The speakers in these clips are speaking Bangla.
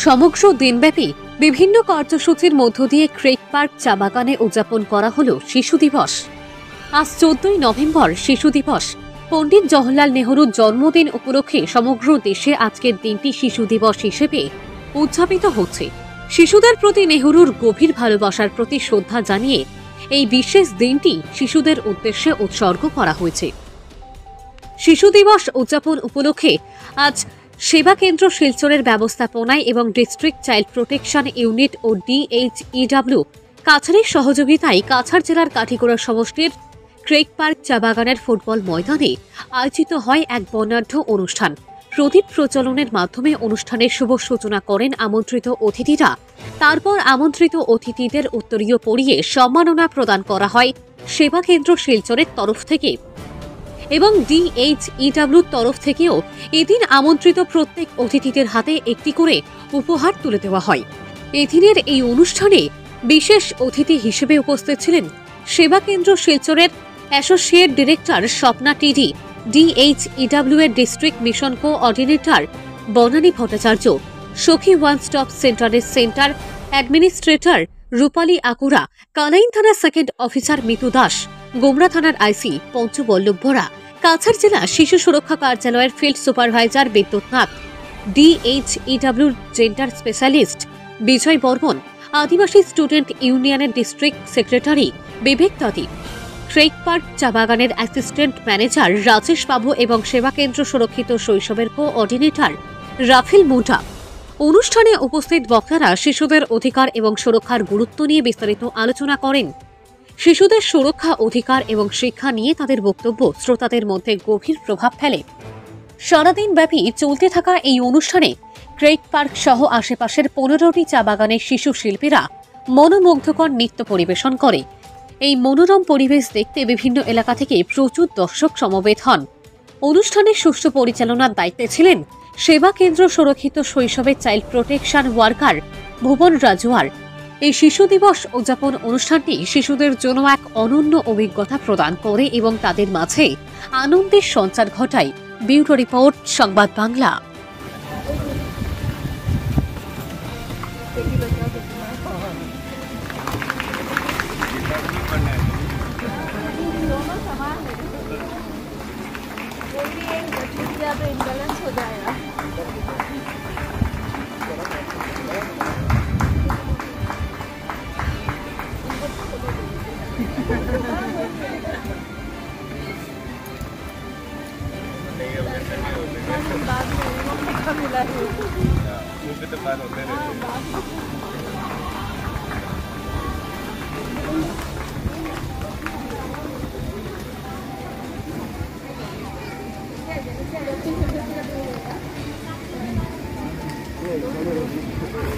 সমগ্র দিনব্যাপী বিভিন্ন কার্যসূচির মধ্য দিয়ে ক্রেক পার্ক চা বাগানে উদযাপন করা হল শিশু দিবস। আজ 14ই নভেম্বর শিশু দিবস। পণ্ডিত জওহরলাল নেহরুর জন্মদিন উপলক্ষে সমগ্র দেশে আজকের দিনটি শিশু দিবস হিসেবে উদযাপিত হচ্ছে। শিশুদের প্রতি নেহরুর গভীর ভালোবাসার প্রতি শ্রদ্ধা জানিয়ে এই বিশেষ দিনটি শিশুদের উদ্দেশ্যে উৎসর্গ করা হয়েছে। শিশু দিবস উদযাপন উপলক্ষে আজ সেবা কেন্দ্র শিলচরের ব্যবস্থাপনায় এবং ডিস্ট্রিক্ট চাইল্ড প্রোটেকশন ইউনিট ও DHEW কাছাড়ের সহযোগিতায় কাছাড় জেলার কাঠিগড়া সমষ্টির ক্রেক পার্ক চা বাগানের ফুটবল ময়দানে আয়োজিত হয় এক বর্ণাঢ্য অনুষ্ঠান। প্রদীপ প্রজ্বলনের মাধ্যমে অনুষ্ঠানের শুভ সূচনা করেন আমন্ত্রিত অতিথিরা। তারপর আমন্ত্রিত অতিথিদের উত্তরীয় পরিয়ে সম্মাননা প্রদান করা হয় সেবা কেন্দ্র শিলচরের তরফ থেকে এবং DHEWর তরফ থেকেও এদিন আমন্ত্রিত প্রত্যেক অতিথিদের হাতে একটি করে উপহার তুলে দেওয়া হয়। এদিনের এই অনুষ্ঠানে বিশেষ অতিথি হিসেবে উপস্থিত ছিলেন সেবা কেন্দ্র শিলচরের অ্যাসোসিয়েট ডিরেক্টর স্বপ্না টিডি, DHEW এর district mission coordinator Banani Bhattacharya, সখী ওয়ান স্টপ সেন্টারের সেন্টার অ্যাডমিনিস্ট্রেটর রূপালী আকুরা, কানাইন থানা সেকেন্ড অফিসার মিতু দাস, গোমরা থানার আইসি পঞ্চবল্লভ বরা, কাছাড় জেলা শিশু সুরক্ষা কার্যালয়ের ফিল্ড সুপারভাইজার বিদ্যুৎ নাথ, DHEW জেন্ডার স্পেশালিস্ট বিজয় বর্মন, আদিবাসী স্টুডেন্ট ইউনিয়নের ডিস্ট্রিক্ট সেক্রেটারি বিবেক তাঁতি, ক্রেক পার্ক চা বাগানের অ্যাসিস্ট্যান্ট ম্যানেজার রাজেশ বাবু এবং সেবা কেন্দ্র সুরক্ষিত শৈশবের কোঅর্ডিনেটর রাফেল মুন্ডা। অনুষ্ঠানে উপস্থিত বক্তারা শিশুদের অধিকার এবং সুরক্ষার গুরুত্ব নিয়ে বিস্তারিত আলোচনা করেন। শিশুদের সুরক্ষা, অধিকার এবং শিক্ষা নিয়ে তাদের বক্তব্য শ্রোতাদের মধ্যে গভীর প্রভাব ফেলে। সারাদিন ব্যাপী চলতে থাকা এই অনুষ্ঠানে ক্রেক পার্ক সহ আশেপাশের 15টি চা বাগানের শিশু শিল্পীরা মনোমুগ্ধকর নৃত্য পরিবেশন করে। এই মনোরম পরিবেশ দেখতে বিভিন্ন এলাকা থেকে প্রচুর দর্শক সমবেত হন। অনুষ্ঠানের সুষ্ঠু পরিচালনার দায়িত্বে ছিলেন সেবা কেন্দ্র সুরক্ষিত শৈশবের চাইল্ড প্রোটেকশন ওয়ার্কার ভুবন রাজওয়ার। এই শিশু দিবস উদযাপন অনুষ্ঠানটি শিশুদের জন্য এক অনন্য অভিজ্ঞতা প্রদান করে এবং তাদের মাঝে আনন্দের সঞ্চার ঘটায়। ব্যুরো রিপোর্ট, সংবাদ বাংলা। इम्बैलेंस हो जाएगा। बाद में मिला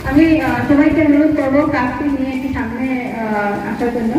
আমি সবাইকে অনুরোধ করবো কাজটি নিয়ে একটি সামনে আসার জন্য।